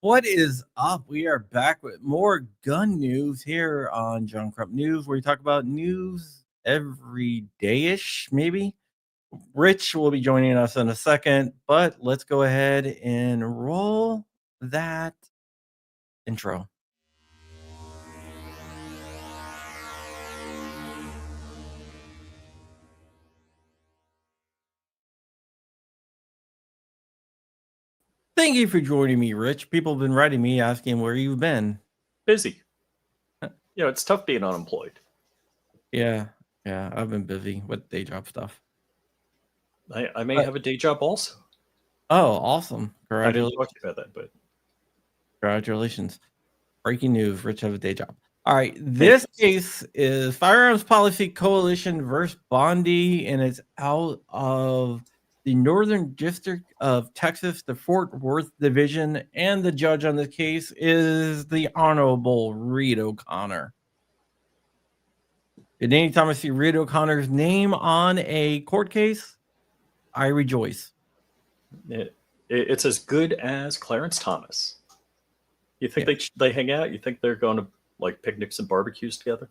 What is up? We are back with more gun news here on John Crump News, where we talk about news every day-ish, maybe. Rich will be joining us in a second, but let's go ahead and roll that intro. Thank you for joining me, Rich. People have been writing me asking where you've been. Busy. It's tough being unemployed. Yeah, I've been busy with day job stuff. I may have a day job also. Oh, awesome. I didn't talk to you about that, but congratulations. Breaking news, Rich have a day job. All right, this case is Firearms Policy Coalition versus Bondi, and it's out of the Northern District of Texas, the Fort Worth Division, and the judge on this case is the Honorable Reed O'Connor. And anytime I see Reed O'Connor's name on a court case, I rejoice. It's as good as Clarence Thomas. You think they hang out? You think they're going to like picnics and barbecues together?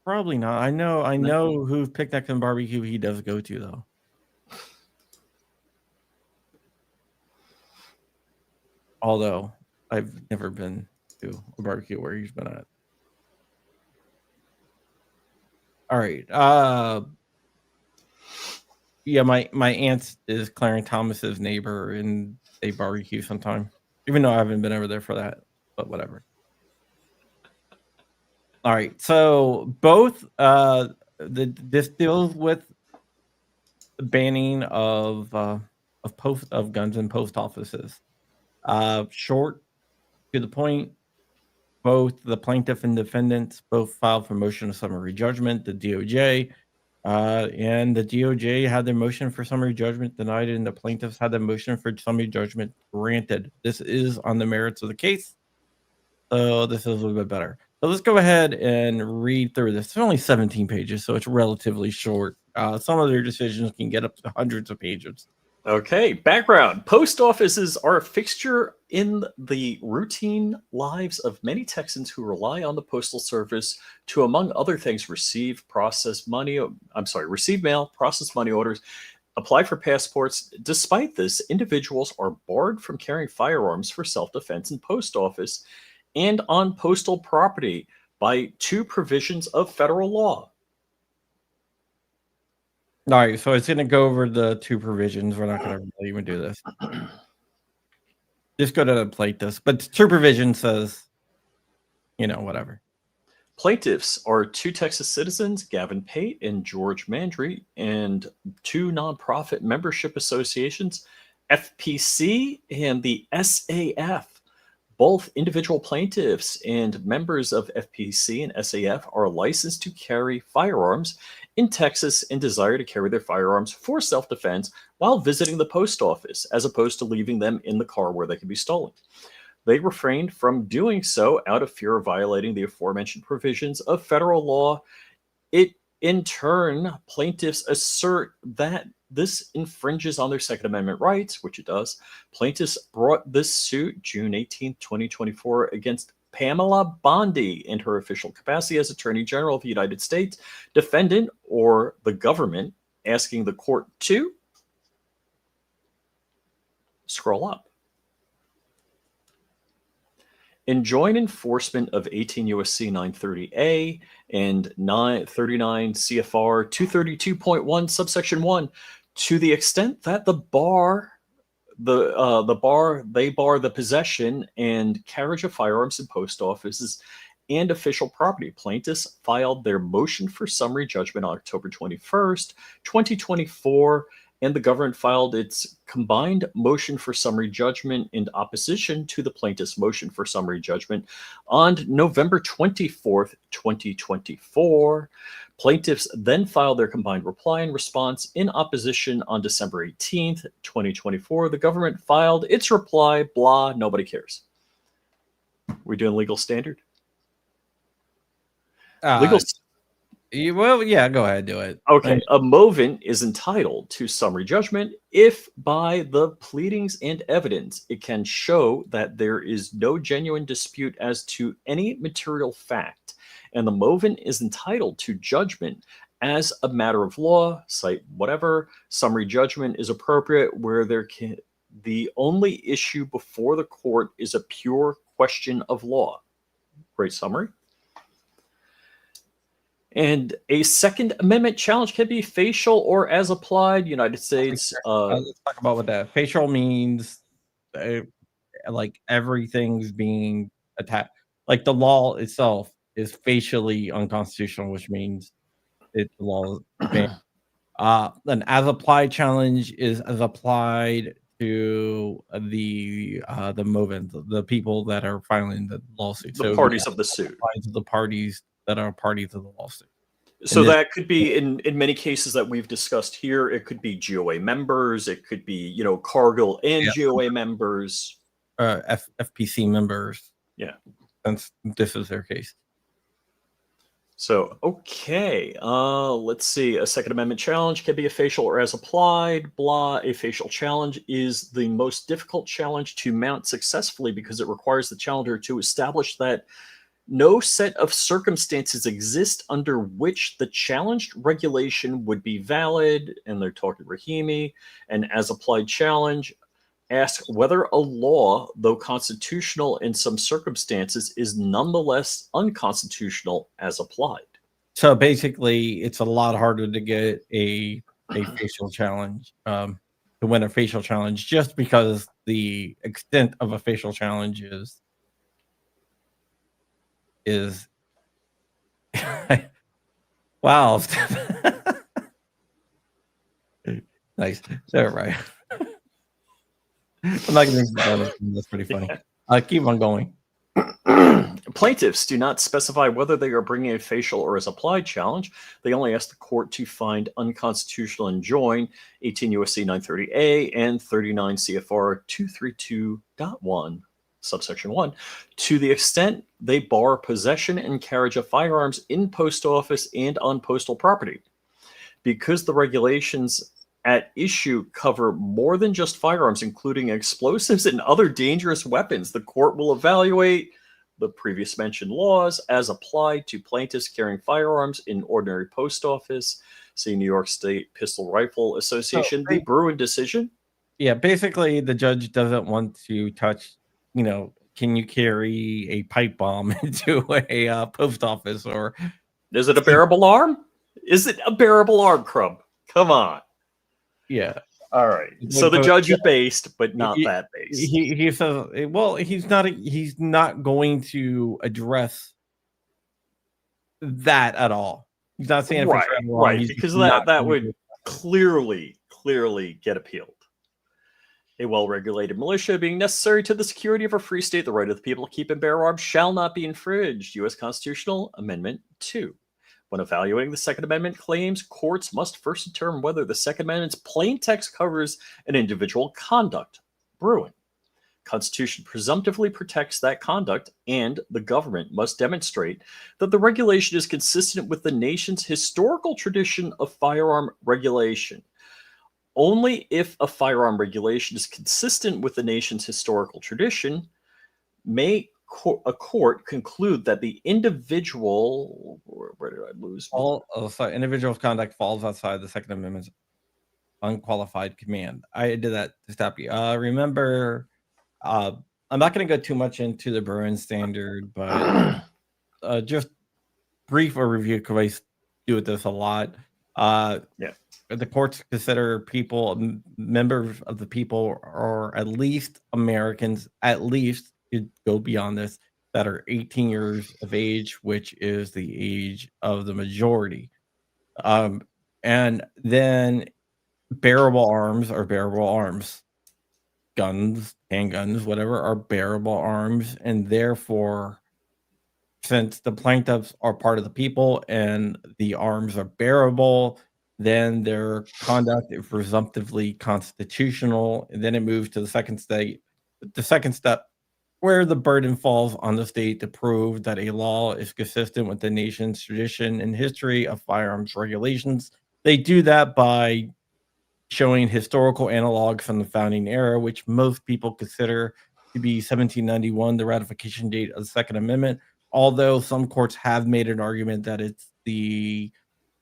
Probably not. I know who picnic and barbecue he does go to though. Although I've never been to a barbecue where he's been at. All right. Yeah, my aunt is Clarence Thomas's neighbor, and they barbecue sometime. Even though I haven't been over there for that, but whatever. All right. So both this deals with the banning of guns in post offices. Short, to the point. Both the plaintiff and defendants both filed for motion of summary judgment. The DOJ and the DOJ had their motion for summary judgment denied, and the plaintiffs had their motion for summary judgment granted. This is on the merits of the case, so this is a little bit better. So let's go ahead and read through this. It's only 17 pages, so it's relatively short. Some of their decisions can get up to hundreds of pages. Okay, background. Post offices are a fixture in the routine lives of many Texans who rely on the Postal Service to, among other things, receive mail, process money orders, apply for passports. Despite this, individuals are barred from carrying firearms for self-defense in post office and on postal property by two provisions of federal law. All right, so it's going to go over the two provisions. We're not going to really even do this. Just go to the plaintiffs. But two provisions says, whatever. Plaintiffs are two Texas citizens, Gavin Pate and George Mandry, and two nonprofit membership associations, FPC and the SAF. Both individual plaintiffs and members of FPC and SAF are licensed to carry firearms in Texas and desire to carry their firearms for self-defense while visiting the post office, as opposed to leaving them in the car where they can be stolen. They refrained from doing so out of fear of violating the aforementioned provisions of federal law. In turn, plaintiffs assert that this infringes on their Second Amendment rights, which it does. Plaintiffs brought this suit June 18, 2024 against Pamela Bondi in her official capacity as Attorney General of the United States, defendant or the government, asking the court to scroll up. Enjoin enforcement of 18 U.S.C. 930A and 939 CFR 232.1 subsection 1 to the extent that they bar the possession and carriage of firearms in post offices and official property. Plaintiffs filed their motion for summary judgment on October 21st, 2024, and the government filed its combined motion for summary judgment in opposition to the plaintiff's motion for summary judgment on November 24th, 2024. Plaintiffs then filed their combined reply and response in opposition on December 18th, 2024. The government filed its reply, blah, nobody cares. We doing legal standard? Well, yeah, go ahead, do it. Okay, a movant is entitled to summary judgment if by the pleadings and evidence it can show that there is no genuine dispute as to any material fact, and the movant is entitled to judgment as a matter of law, cite whatever. Summary judgment is appropriate where the only issue before the court is a pure question of law. Great summary. And a Second Amendment challenge can be facial or as applied. United States. Let's talk about what that facial means. Like everything's being attacked. Like the law itself is facially unconstitutional, which means the law is banned. An as applied challenge is as applied to the movement, the people that are filing the lawsuit. The parties of the suit. To the parties that are parties to the lawsuit. So that could be in many cases that we've discussed here. It could be GOA members. It could be Cargill and GOA members. FPC members. Yeah, since this is their case. So okay, let's see. A Second Amendment challenge can be a facial or as applied. Blah. A facial challenge is the most difficult challenge to mount successfully because it requires the challenger to establish that no set of circumstances exist under which the challenged regulation would be valid. And they're talking Rahimi. An as applied challenge asks whether a law, though constitutional in some circumstances, is nonetheless unconstitutional as applied. So basically, it's a lot harder to get a facial challenge, to win a facial challenge, just because the extent of a facial challenge is wow. Nice. They're right. I'm not going to. That's pretty funny. Keep on going. Plaintiffs do not specify whether they are bringing a facial or as applied challenge. They only ask the court to find unconstitutional and join 18 U.S.C. 930A and 39 CFR 232.1, subsection 1, to the extent they bar possession and carriage of firearms in post office and on postal property. Because the regulations at issue cover more than just firearms, including explosives and other dangerous weapons, the court will evaluate the previous mentioned laws as applied to plaintiffs carrying firearms in ordinary post office. See New York State Pistol Rifle Association, the Bruen decision. Yeah, basically the judge doesn't want to touch, can you carry a pipe bomb into a post office, or is it a bearable arm? Is it a bearable arm, Crump? Come on. Yeah. All right. So the judge is based, but not that based. He says, well, he's not going to address that at all. He's not saying right, because that would clearly get appealed. A well-regulated militia being necessary to the security of a free state, the right of the people to keep and bear arms shall not be infringed. U.S. Constitutional Amendment 2. When evaluating the Second Amendment claims, courts must first determine whether the Second Amendment's plain text covers an individual conduct. Bruen. Constitution presumptively protects that conduct, and the government must demonstrate that the regulation is consistent with the nation's historical tradition of firearm regulation. Only if a firearm regulation is consistent with the nation's historical tradition may a court conclude that the individual, where did I lose? Individual's conduct falls outside the Second Amendment's unqualified command. I did that to stop you. Remember, I'm not going to go too much into the Bruen standard, but just brief overview, because I do this a lot. The courts consider people members of the people, or at least Americans, at least go beyond this, that are 18 years of age, which is the age of the majority. And then bearable arms are bearable arms. Guns, handguns, whatever, are bearable arms. And therefore, since the plaintiffs are part of the people and the arms are bearable, then their conduct is presumptively constitutional. And then it moves to the second state. The second step, where the burden falls on the state to prove that a law is consistent with the nation's tradition and history of firearms regulations. They do that by showing historical analogs from the founding era, which most people consider to be 1791, the ratification date of the Second Amendment, although some courts have made an argument that it's the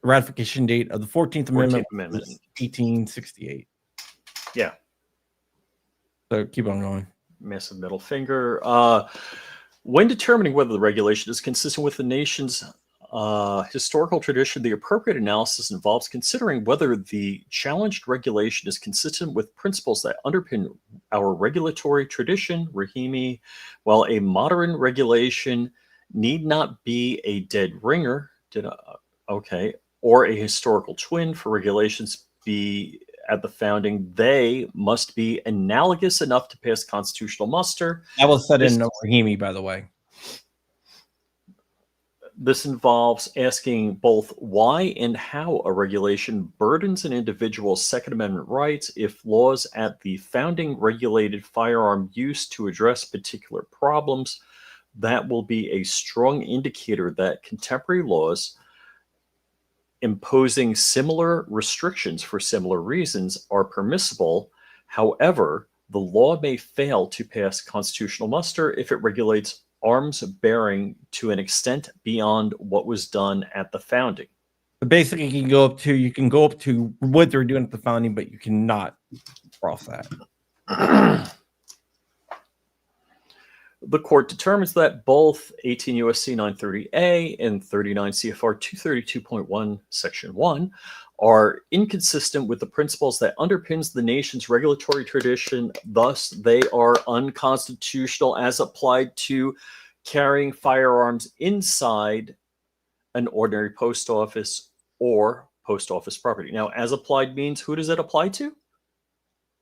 ratification date of the 14th Amendment, 14th Amendment. 1868. Yeah. So keep on going. Massive middle finger. When determining whether the regulation is consistent with the nation's historical tradition, the appropriate analysis involves considering whether the challenged regulation is consistent with principles that underpin our regulatory tradition, Rahimi, while a modern regulation need not be a dead ringer, or a historical twin for regulations be at the founding, they must be analogous enough to pass constitutional muster. That was said in Rahimi, by the way. This involves asking both why and how a regulation burdens an individual's Second Amendment rights. If laws at the founding regulated firearm use to address particular problems, that will be a strong indicator that contemporary laws imposing similar restrictions for similar reasons are permissible. However, the law may fail to pass constitutional muster if it regulates arms bearing to an extent beyond what was done at the founding. But basically, you can go up to what they're doing at the founding, but you cannot cross that. The court determines that both 18 U.S.C. 930A and 39 CFR 232.1 Section 1 are inconsistent with the principles that underpins the nation's regulatory tradition. Thus, they are unconstitutional as applied to carrying firearms inside an ordinary post office or post office property. Now, as applied means, who does it apply to?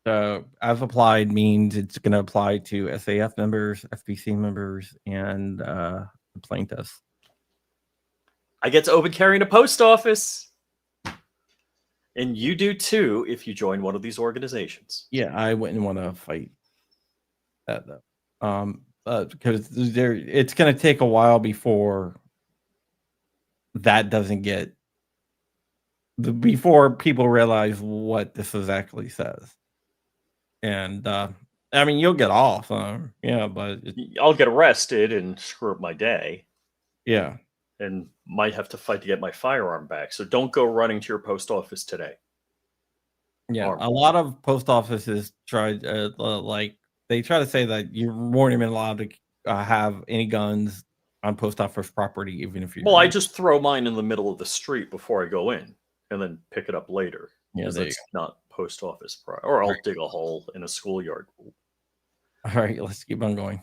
As applied means it's going to apply to SAF members, FPC members, and the plaintiffs. I get to open carry in a post office. And you do too if you join one of these organizations. Yeah, I wouldn't want to fight that though. Because it's going to take a while before that doesn't get before people realize what this exactly says. And I mean, you'll get off, but I'll get arrested and screw up my day. Yeah, and might have to fight to get my firearm back. So don't go running to your post office today. Yeah, a lot of post offices try, they try to say that you weren't even allowed to have any guns on post office property, even if you. Well, I just throw mine in the middle of the street before I go in, and then pick it up later. Yeah, that's not post office or I'll dig a hole in a schoolyard. All right, let's keep on going.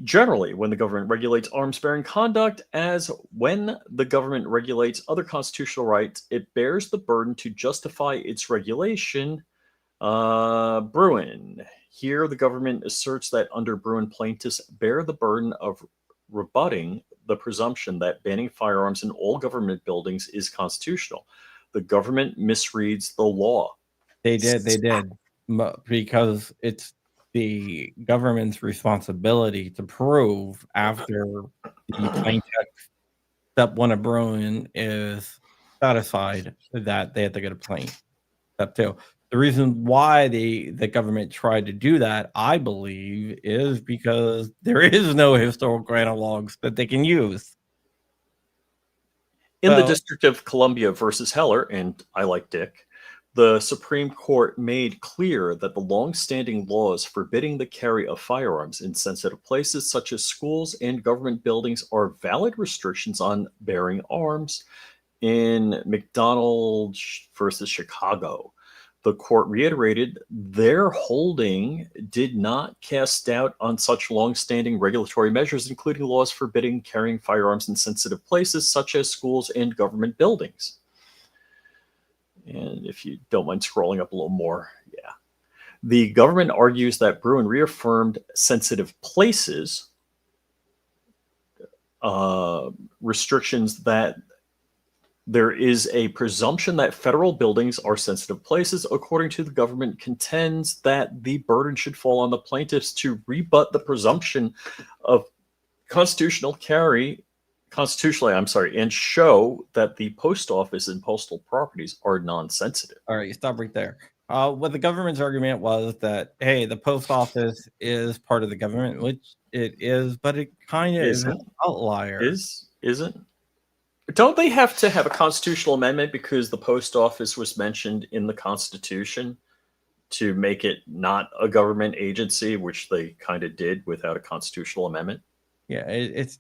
Generally, when the government regulates arms-bearing conduct, as when the government regulates other constitutional rights, it bears the burden to justify its regulation. Bruen. Here, the government asserts that under Bruen, plaintiffs bear the burden of rebutting the presumption that banning firearms in all government buildings is constitutional. The government misreads the law. They did, because it's the government's responsibility to prove after the plaintiff step one of Bruen is satisfied that they have to get a plaintiff. Step two. The reason why the government tried to do that, I believe, is because there is no historical analogs that they can use. In the District of Columbia versus Heller, and I like Dick, the Supreme Court made clear that the long-standing laws forbidding the carry of firearms in sensitive places such as schools and government buildings are valid restrictions on bearing arms. In McDonald versus Chicago, the court reiterated their holding did not cast doubt on such long-standing regulatory measures, including laws forbidding carrying firearms in sensitive places such as schools and government buildings. And if you don't mind scrolling up a little more, yeah. The government argues that Bruen reaffirmed sensitive places restrictions that There is a presumption that federal buildings are sensitive places. According to the government, contends that the burden should fall on the plaintiffs to rebut the presumption of constitutionally, and show that the post office and postal properties are non-sensitive. All right, stop right there. What the government's argument was that, hey, the post office is part of the government, which it is, but it kind of is an outlier. Isn't? Don't they have to have a constitutional amendment because the post office was mentioned in the Constitution to make it not a government agency, which they kind of did without a constitutional amendment? Yeah, it's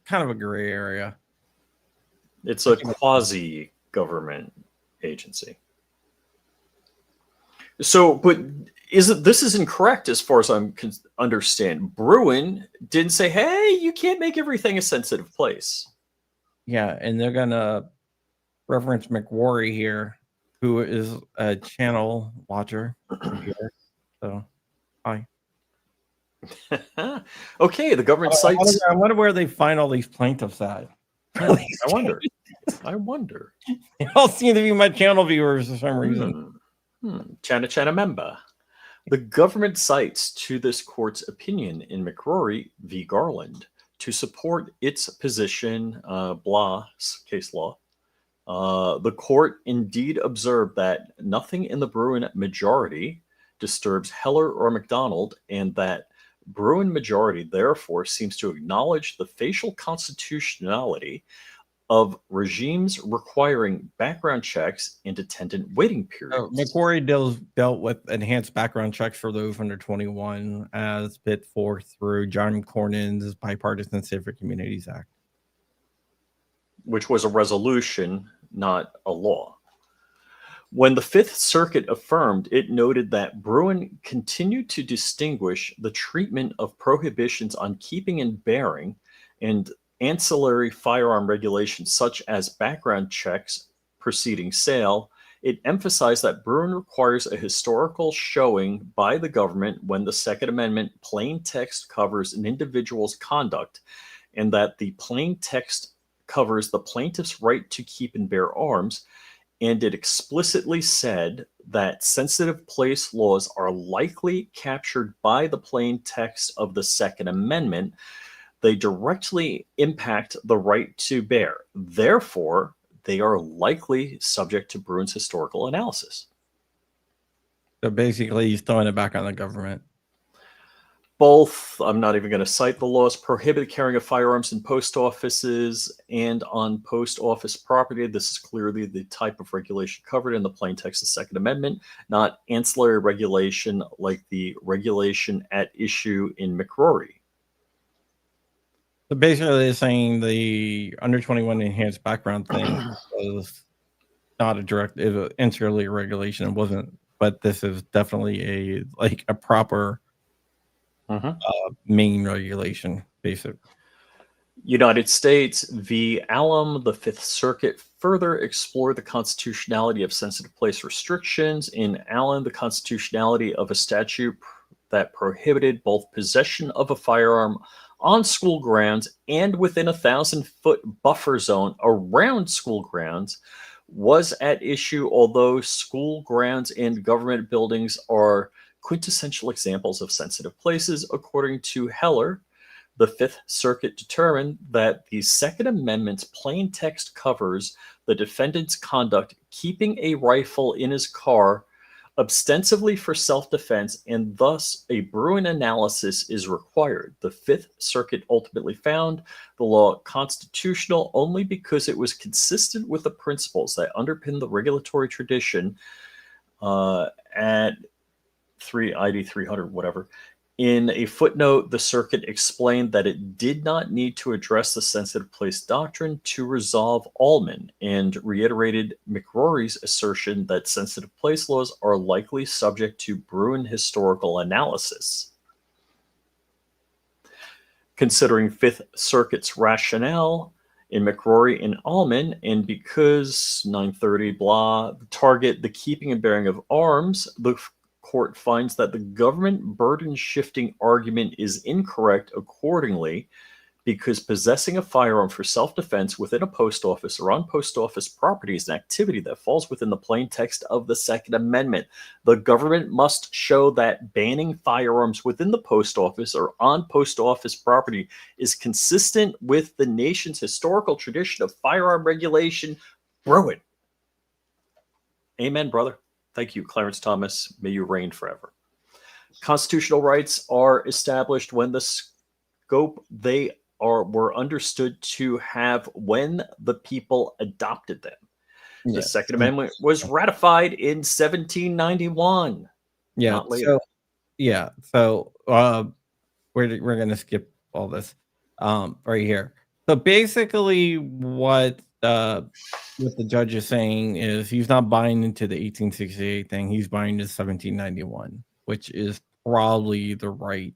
kind of a gray area. It's a quasi-government agency. So, but this is incorrect as far as I understand. Bruen didn't say, "Hey, you can't make everything a sensitive place." Yeah, and they're gonna reference McWarry here, who is a channel watcher here. So, hi. Okay, the government cites. I wonder where they find all these plaintiffs at. I wonder. I wonder. They all seem to be my channel viewers for some reason. Chana member. The government cites to this court's opinion in McCrory v. Garland to support its position, case law. The court indeed observed that nothing in the Bruen majority disturbs Heller or McDonald, and that Bruen majority therefore seems to acknowledge the facial constitutionality of regimes requiring background checks and attendant waiting periods. McQuarrie dealt with enhanced background checks for those under 21 as put forth through John Cornyn's Bipartisan Safer Communities Act, which was a resolution, not a law. When the Fifth Circuit affirmed, it noted that Bruen continued to distinguish the treatment of prohibitions on keeping and bearing and ancillary firearm regulations such as background checks preceding sale. It emphasized that Bruen requires a historical showing by the government when the Second Amendment plain text covers an individual's conduct, and that the plain text covers the plaintiff's right to keep and bear arms. And it explicitly said that sensitive place laws are likely captured by the plain text of the Second Amendment. They directly impact the right to bear. Therefore, they are likely subject to Bruen's historical analysis. So basically, he's throwing it back on the government. Both, I'm not even going to cite the laws, prohibit carrying of firearms in post offices and on post office property. This is clearly the type of regulation covered in the plain text of the Second Amendment, not ancillary regulation like the regulation at issue in McCrory. So basically, they're saying the under 21 enhanced background thing was not a direct ancillary regulation. It wasn't, but this is definitely a proper main regulation, basic. United States v. Alum, the Fifth Circuit further explored the constitutionality of sensitive place restrictions. In Allen, the constitutionality of a statute that prohibited both possession of a firearm on school grounds and within a 1,000-foot buffer zone around school grounds was at issue, although school grounds and government buildings are quintessential examples of sensitive places. According to Heller, the Fifth Circuit determined that the Second Amendment's plain text covers the defendant's conduct keeping a rifle in his car ostensibly for self-defense, and thus a Bruen analysis is required. The Fifth Circuit ultimately found the law constitutional only because it was consistent with the principles that underpin the regulatory tradition at 3 ID 300, whatever. In a footnote, the circuit explained that it did not need to address the sensitive place doctrine to resolve Allman, and reiterated McRory's assertion that sensitive place laws are likely subject to Bruen historical analysis. Considering Fifth Circuit's rationale in McRory and Allman, and because 930 blah target the keeping and bearing of arms, the court finds that the government burden shifting argument is incorrect. Accordingly, because possessing a firearm for self-defense within a post office or on post office property is an activity that falls within the plain text of the Second Amendment. The government must show that banning firearms within the post office or on post office property is consistent with the nation's historical tradition of firearm regulation. Bruen. Amen, brother. Thank you, Clarence Thomas. May you reign forever. Constitutional rights are established when the scope they were understood to have when the people adopted them. The Second Amendment was ratified in 1791. Yeah. Not later. So we're gonna skip all this right here. So basically, what the judge is saying is he's not buying into the 1868 thing. He's buying into 1791, which is probably the right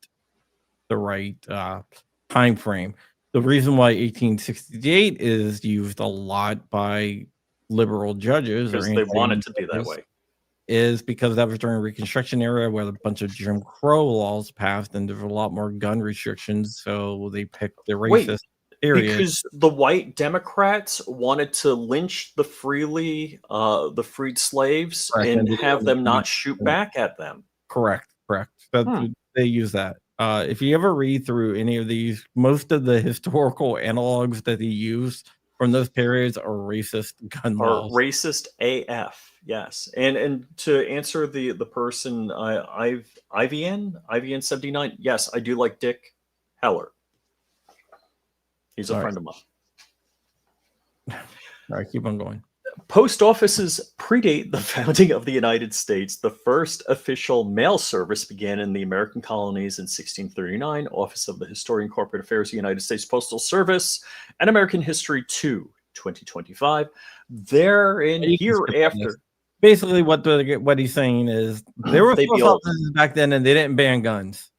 time frame. The reason why 1868 is used a lot by liberal judges because they want it to be that way is because that was during Reconstruction era where a bunch of Jim Crow laws passed and there were a lot more gun restrictions, so they picked the racist period. Because the white Democrats wanted to lynch the freed slaves and have them not shoot back at them. Correct. They use that. If you ever read through any of these, most of the historical analogs that they use from those periods are racist gun laws. Racist AF, yes. And to answer the person, IVN 79, yes, I do like Dick Heller. He's a friend of mine. All right, keep on going. Post offices predate the founding of the United States. The first official mail service began in the American colonies in 1639. Office of the Historian Corporate Affairs of the United States Postal Service and American History 2, 2025. Hereafter. Basically, what he's saying is there were post offices back then and they didn't ban guns.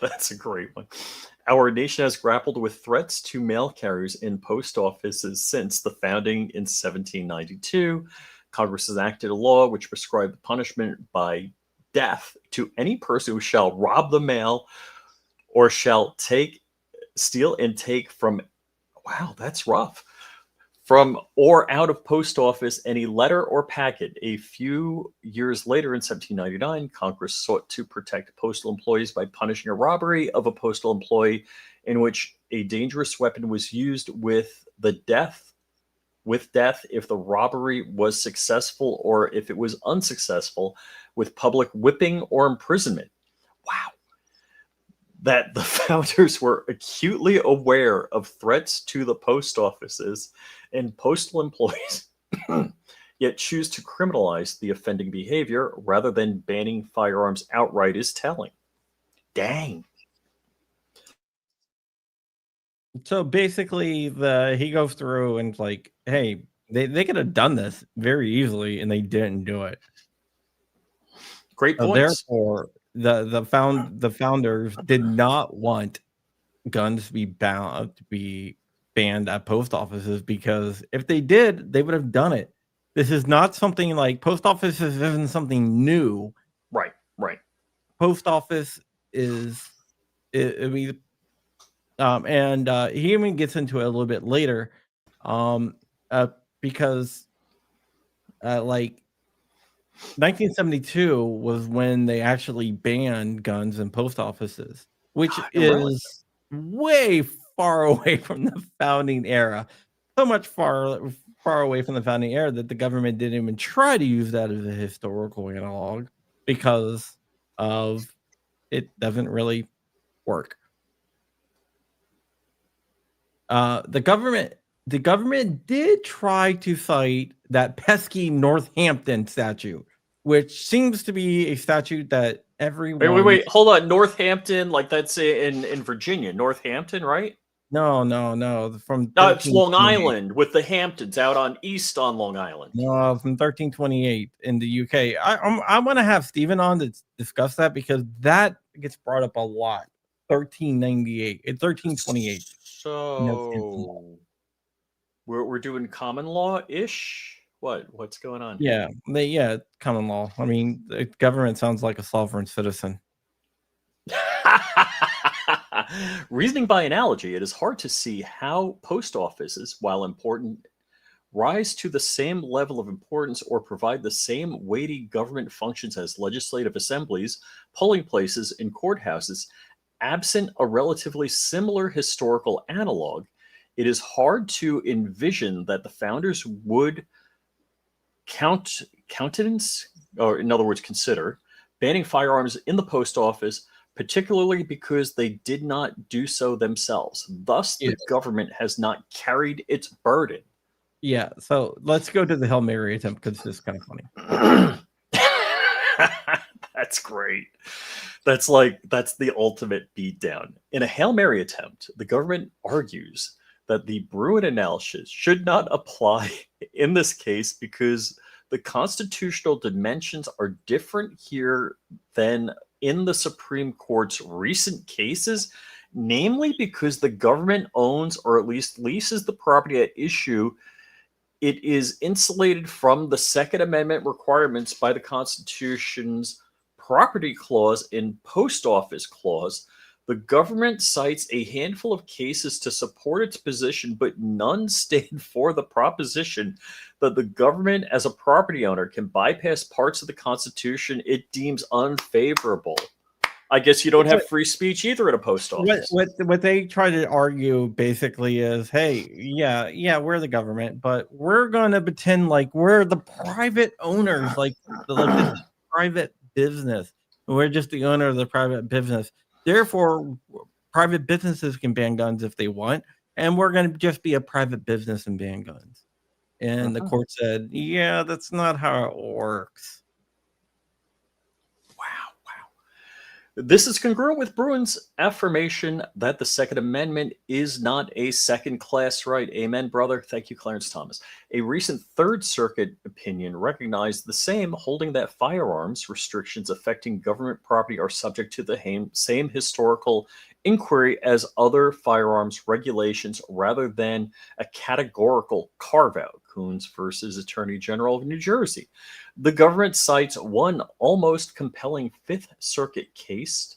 That's a great one. Our nation has grappled with threats to mail carriers in post offices since the founding in 1792. Congress has enacted a law which prescribed the punishment by death to any person who shall rob the mail or shall steal and take from, wow, that's rough, from or out of post office any letter or packet. A few years later in 1799, Congress sought to protect postal employees by punishing a robbery of a postal employee in which a dangerous weapon was used with death if the robbery was successful, or if it was unsuccessful, with public whipping or imprisonment. Wow. That the founders were acutely aware of threats to the post offices and postal employees, yet choose to criminalize the offending behavior rather than banning firearms outright is telling. Dang. So basically, he goes through and like, hey, they could have done this very easily and they didn't do it. Great points. Therefore, the founders did not want guns to be banned at post offices, because if they did, they would have done it. This is not something like post offices isn't something new. Right. Post office is and he even gets into it a little bit later, because like 1972 was when they actually banned guns in post offices, which is way far away from the founding era. So much far away from the founding era that the government didn't even try to use that as a historical analog, because of it doesn't really work. The government did try to cite that pesky Northampton statute, which seems to be a statute that everyone... Wait, hold on. Northampton, like that's in Virginia. Northampton, right? No. It's Long Island with the Hamptons out on Long Island. No, from 1328 in the UK. I want to have Stephen on to discuss that, because that gets brought up a lot. 1398. It's 1328. So we're doing common law-ish? What's going on? Yeah, common law. I mean, the government sounds like a sovereign citizen. Reasoning by analogy, it is hard to see how post offices, while important, rise to the same level of importance or provide the same weighty government functions as legislative assemblies, polling places, and courthouses, absent a relatively similar historical analog. It is hard to envision that the founders would countenance, or in other words, consider banning firearms in the post office, particularly because they did not do so themselves. Thus, the government has not carried its burden. Yeah, so let's go to the Hail Mary attempt because this is kind of funny. That's great. That's the ultimate beatdown. In a Hail Mary attempt, the government argues that the Bruen analysis should not apply in this case because the constitutional dimensions are different here than in the Supreme Court's recent cases, namely because the government owns or at least leases the property at issue. It is insulated from the Second Amendment requirements by the Constitution's property clause and post office clause. The government cites a handful of cases to support its position, but none stand for the proposition that the government, as a property owner, can bypass parts of the Constitution it deems unfavorable. I guess you don't have free speech either at a post office. What they try to argue basically is, hey, yeah, we're the government, but we're going to pretend like we're the private owners, like this is private business. We're just the owner of the private business. Therefore, private businesses can ban guns if they want, and we're going to just be a private business and ban guns. And the court said, yeah, that's not how it works. Wow. This is congruent with Bruen's affirmation that the Second Amendment is not a second-class right. Amen, brother. Thank you, Clarence Thomas. A recent Third Circuit opinion recognized the same, holding that firearms restrictions affecting government property are subject to the same historical inquiry as other firearms regulations rather than a categorical carve-out. Coons versus Attorney General of New Jersey. The government cites one almost compelling Fifth Circuit case,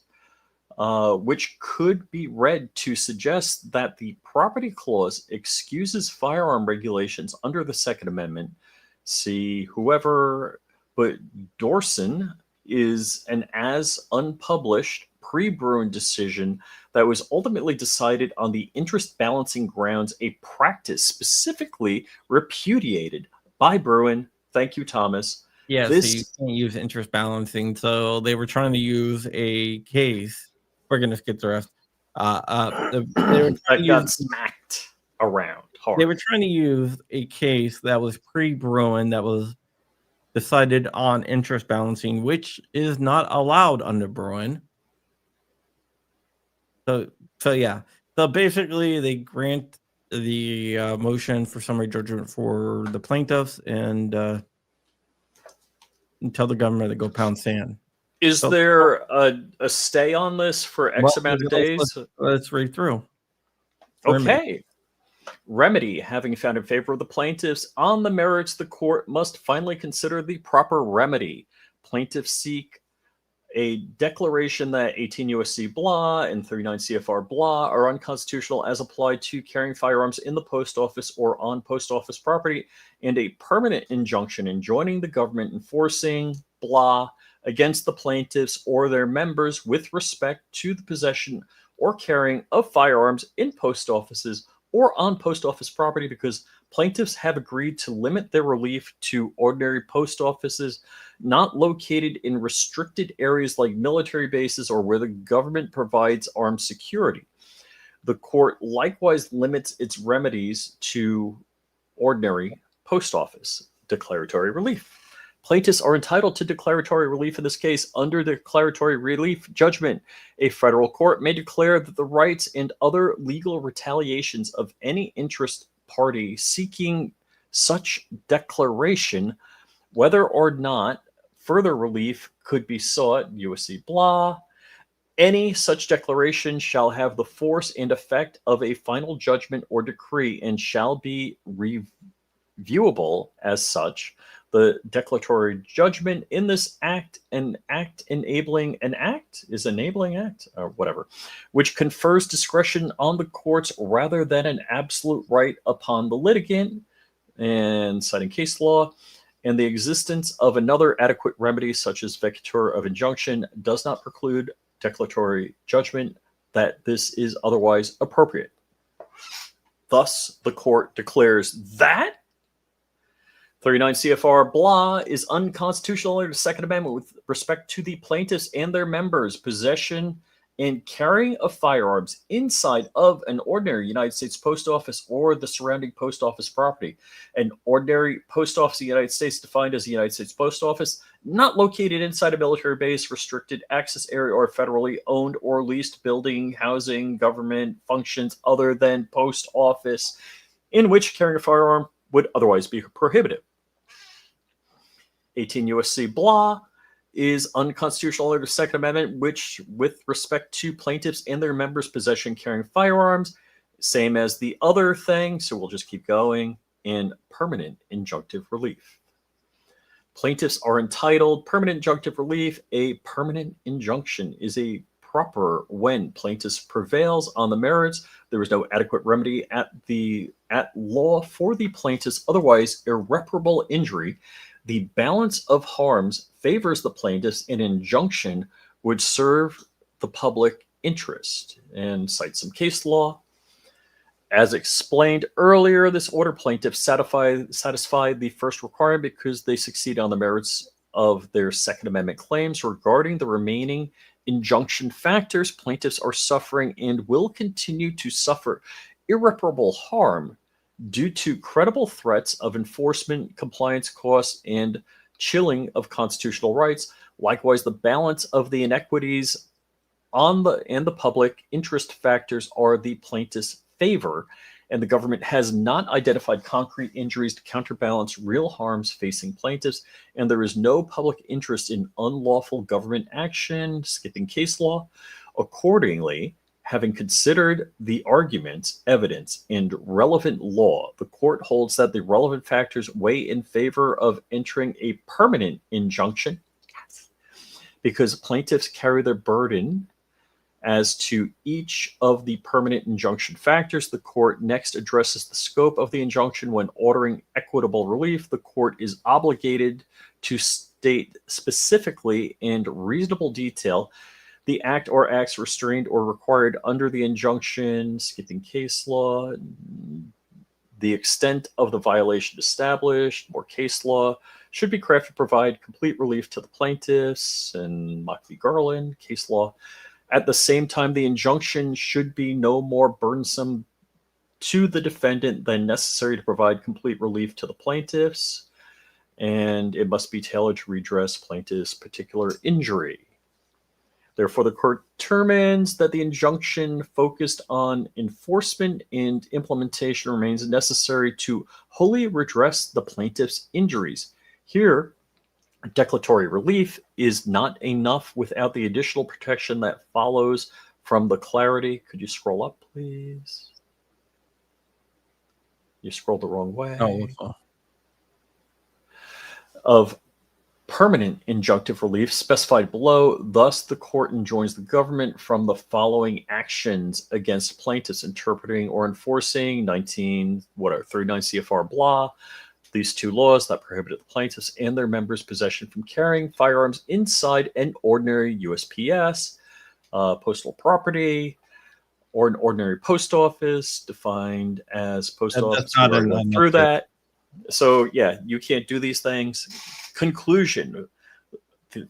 which could be read to suggest that the property clause excuses firearm regulations under the Second Amendment. See whoever, but Dorson is an as unpublished pre-Bruen decision that was ultimately decided on the interest balancing grounds, a practice specifically repudiated by Bruen. Thank you, Thomas. Yeah, so you can't use interest balancing. So they were trying to use a case. We're going to skip the rest. They got smacked around hard. They were trying to use a case that was pre-Bruen that was decided on interest balancing, which is not allowed under Bruen. So yeah. So basically, they grant the motion for summary judgment for the plaintiffs and tell the government to go pound sand. Is there a stay on this for X amount of days? Let's read through. Okay. Remedy, having found in favor of the plaintiffs on the merits, the court must finally consider the proper remedy. Plaintiffs seek a declaration that 18 U.S.C. blah and 39 CFR blah are unconstitutional as applied to carrying firearms in the post office or on post office property, and a permanent injunction enjoining the government enforcing blah against the plaintiffs or their members with respect to the possession or carrying of firearms in post offices or on post office property, because plaintiffs have agreed to limit their relief to ordinary post offices not located in restricted areas like military bases or where the government provides armed security. The court likewise limits its remedies to ordinary post office declaratory relief. Plaintiffs are entitled to declaratory relief in this case under the declaratory relief judgment. A federal court may declare that the rights and other legal retaliations of any interest party seeking such declaration, whether or not further relief could be sought, USC blah, any such declaration shall have the force and effect of a final judgment or decree and shall be reviewable as such The declaratory judgment in this act, an act enabling an act is enabling act or whatever, which confers discretion on the courts rather than an absolute right upon the litigant, and citing case law. And the existence of another adequate remedy, such as vacatur of injunction, does not preclude declaratory judgment that this is otherwise appropriate. Thus, the court declares that 39 CFR blah is unconstitutional under the Second Amendment with respect to the plaintiffs and their members' possession and carrying of firearms inside of an ordinary United States post office or the surrounding post office property. An ordinary post office of the United States, defined as the United States Post Office, not located inside a military base, restricted access area, or federally owned or leased building, housing, government functions other than post office, in which carrying a firearm would otherwise be prohibited. 18 U.S.C. blah is unconstitutional under the Second Amendment, which, with respect to plaintiffs and their members' possession carrying firearms, same as the other thing, so we'll just keep going, in permanent injunctive relief. Plaintiffs are entitled permanent injunctive relief. A permanent injunction is a proper when plaintiffs prevails on the merits. There is no adequate remedy at law for the plaintiff's otherwise irreparable injury. The balance of harms favors the plaintiffs. An injunction would serve the public interest. And cite some case law. As explained earlier, this order plaintiffs satisfy the first requirement because they succeed on the merits of their Second Amendment claims. Regarding the remaining injunction factors, plaintiffs are suffering and will continue to suffer irreparable harm due to credible threats of enforcement, compliance costs, and chilling of constitutional rights. Likewise, the balance of the inequities and the public interest factors are the plaintiff's favor, and the government has not identified concrete injuries to counterbalance real harms facing plaintiffs, and there is no public interest in unlawful government action, skipping case law. Accordingly, having considered the arguments, evidence, and relevant law, the court holds that the relevant factors weigh in favor of entering a permanent injunction. Yes. Because plaintiffs carry their burden as to each of the permanent injunction factors. The court next addresses the scope of the injunction. When ordering equitable relief, the court is obligated to state specifically and reasonable detail the act or acts restrained or required under the injunction, skipping case law, the extent of the violation established, more case law, should be crafted to provide complete relief to the plaintiffs, and Mock v. Garland, case law. At the same time, the injunction should be no more burdensome to the defendant than necessary to provide complete relief to the plaintiffs, and it must be tailored to redress plaintiff's particular injury. Therefore, the court determines that the injunction focused on enforcement and implementation remains necessary to wholly redress the plaintiff's injuries. Here, declaratory relief is not enough without the additional protection that follows from the clarity. Could you scroll up, please? You scrolled the wrong way. Oh. Of permanent injunctive relief specified below. Thus, the court enjoins the government from the following actions against plaintiffs: interpreting or enforcing 39 CFR blah, these two laws that prohibited the plaintiffs and their members' possession from carrying firearms inside an ordinary USPS, postal property, or an ordinary post office, defined as post office. We already went through that. So yeah, you can't do these things. Conclusion: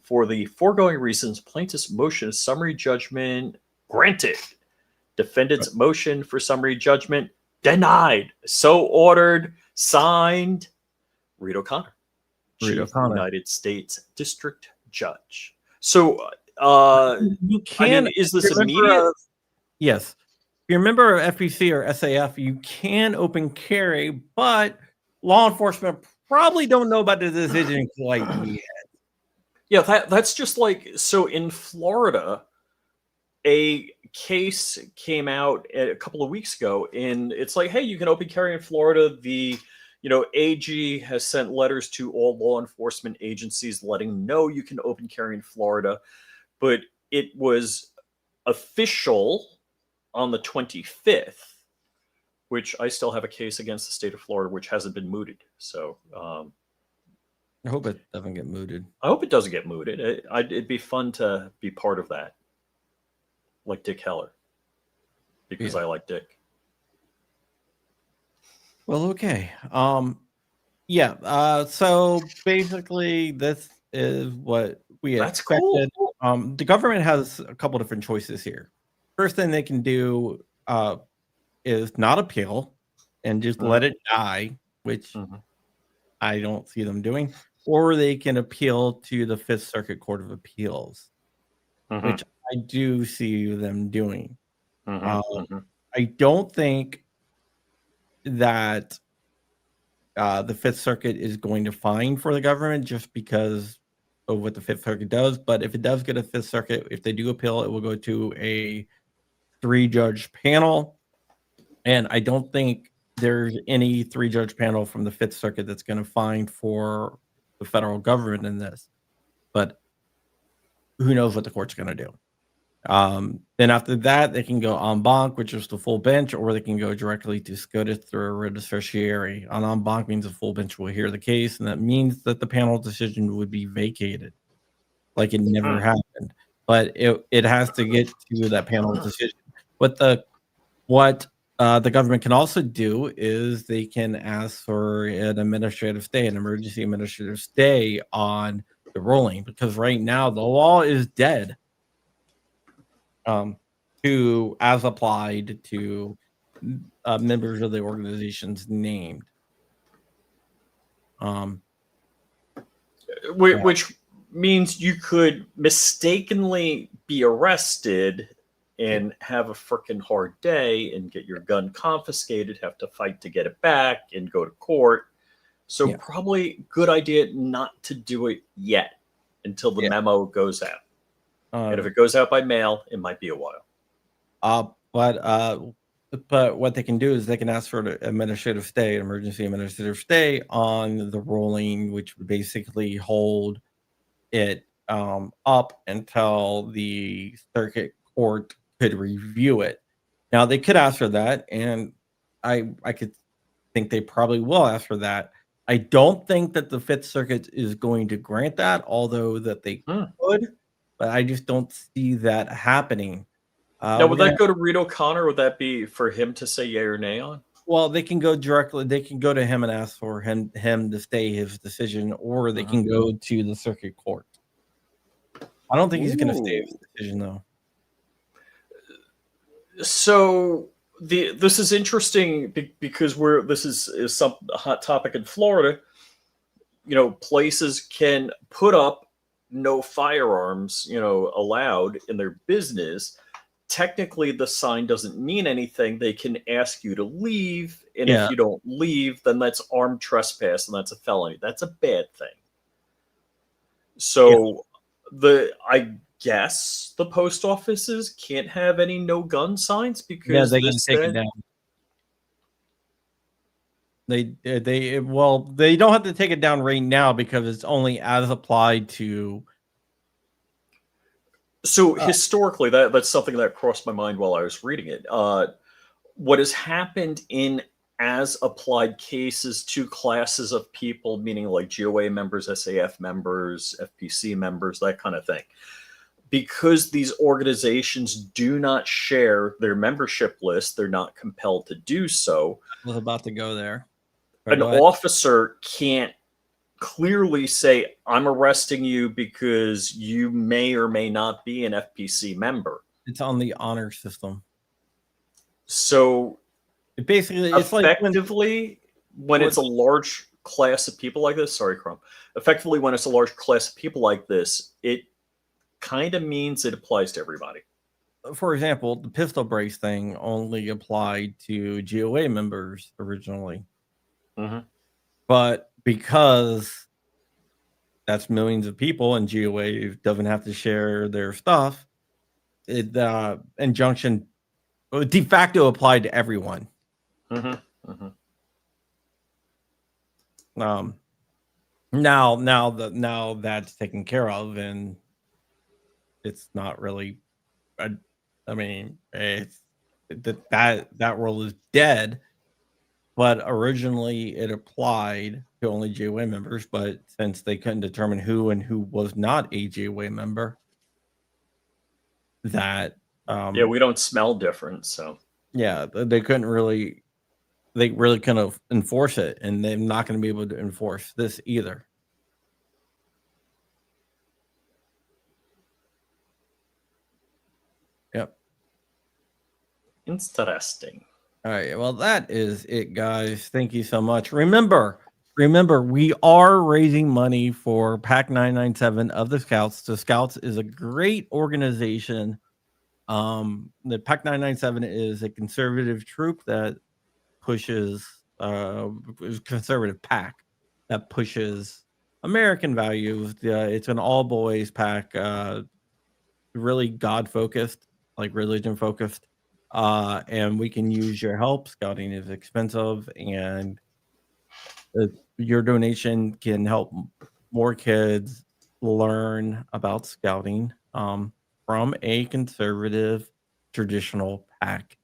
for the foregoing reasons, plaintiff's motion of summary judgment granted. Defendant's motion for summary judgment denied. So ordered. Signed, Reed O'Connor, Chief United States District Judge. So you can. Is this immediate? Yes. If you're a member of FPC or SAF, you can open carry, but law enforcement probably don't know about the decision quite yet. Yeah, that's just like, so in Florida, a case came out a couple of weeks ago, and it's like, hey, you can open carry in Florida. The AG has sent letters to all law enforcement agencies letting them know you can open carry in Florida, but it was official on the 25th, which I still have a case against the state of Florida, which hasn't been mooted. So I hope it doesn't get mooted. I hope it doesn't get mooted. It'd be fun to be part of that, like Dick Heller, because I like Dick. Well, okay. Yeah. So basically, this is what we expected. Cool. The government has a couple different choices here. First thing they can do is not appeal and just let it die, which I don't see them doing. Or they can appeal to the Fifth Circuit Court of Appeals, which I do see them doing. I don't think that the Fifth Circuit is going to fine for the government just because of what the Fifth Circuit does. But if it does get a Fifth Circuit, if they do appeal, it will go to a 3-judge panel. And I don't think there's any 3-judge panel from the Fifth Circuit that's going to fine for the federal government in this. But who knows what the court's going to do. Then after that, they can go en banc, which is the full bench, or they can go directly to SCOTUS through a writ of certiorari. En banc means the full bench will hear the case, and that means that the panel decision would be vacated, like it never happened. But it has to get to that panel decision. What the government can also do is they can ask for an administrative stay, an emergency administrative stay on the ruling, because right now the law is dead. To as applied to members of the organizations named. Which means you could mistakenly be arrested and have a freaking hard day and get your gun confiscated, have to fight to get it back and go to court. So probably good idea not to do it yet until the memo goes out. And if it goes out by mail, it might be a while. But what they can do is they can ask for an administrative stay, an emergency administrative stay on the ruling, which would basically hold it up until the circuit court could review it. Now they could ask for that, and I could think they probably will ask for that. I don't think that the Fifth Circuit is going to grant that, although that they could. But I just don't see that happening. Now, would that go to Reed O'Connor? Would that be for him to say yay or nay on? Well, they can go directly. They can go to him and ask for him to stay his decision, or they can go to the circuit court. I don't think he's going to stay his decision, though. So this is interesting because this is some hot topic in Florida. Places can put up no firearms, allowed in their business. Technically, the sign doesn't mean anything. They can ask you to leave, and if you don't leave, then that's armed trespass, and that's a felony. That's a bad thing. So I guess the post offices can't have any no gun signs because they can take it down. They don't have to take it down right now because it's only as applied to. So historically, that's something that crossed my mind while I was reading it. What has happened in as applied cases to classes of people, meaning like GOA members, SAF members, FPC members, that kind of thing. Because these organizations do not share their membership list, they're not compelled to do so. I was about to go there. An officer can't clearly say, I'm arresting you because you may or may not be an FPC member. It's on the honor system. So it's effectively, when it's a large class of people like this, effectively when it's a large class of people like this, it kind of means it applies to everybody. For example, the pistol brace thing only applied to GOA members originally. But because that's millions of people and GOA doesn't have to share their stuff, injunction de facto applied to everyone. Now that's taken care of, and it's not really. I mean, it's that rule is dead. But originally, it applied to only JWay members. But since they couldn't determine who and who was not a JWay member, that Yeah, we don't smell different, so yeah, they couldn't really. They really couldn't enforce it, and they're not going to be able to enforce this either. Yep. interesting. All right. Well, that is it, guys. Thank you so much. Remember, we are raising money for Pack 997 of the Scouts. The Scouts is a great organization. The Pack 997 is a conservative troop that pushes conservative pack that pushes American values. It's an all boys pack, really God focused, like religion focused. And we can use your help. Scouting is expensive, and your donation can help more kids learn about scouting from a conservative traditional pack.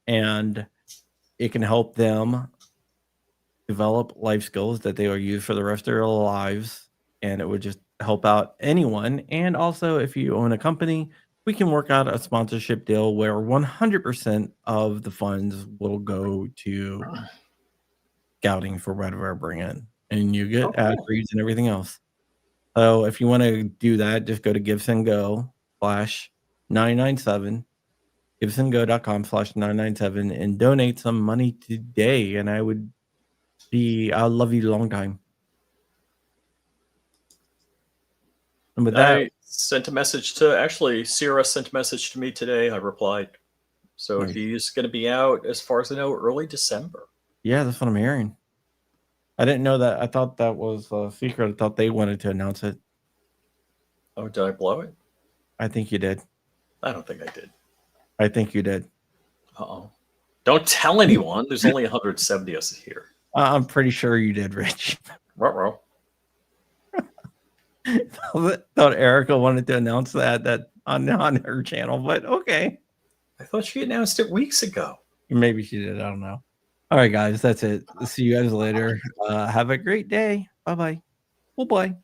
And it can help them develop life skills that they will use for the rest of their lives. And it would just help out anyone. And also, if you own a company, we can work out a sponsorship deal where 100% of the funds will go to scouting for whatever I bring in. And you get ad reads and everything else. So if you want to do that, just go to givesandgo/997. givesandgo.com/997 and donate some money today, and I'll love you a long time. And with that, I sent a message to Sierra sent a message to me today. I replied. So Nice. he's going to be out, as far as I know, early December. Yeah, that's what I'm hearing. I didn't know that. I thought that was a secret. I thought they wanted to announce it. Oh, did I blow it? I think you did. I don't think I did. I think you did. Uh-oh. Don't tell anyone. There's only 170 us here. I'm pretty sure you did, Rich. Ruh-roh. Thought Erica wanted to announce that on her channel, but okay. I thought she announced it weeks ago. Maybe she did. I don't know. All right, guys, that's it. See you guys later. Have a great day. Bye-bye. Bye-bye.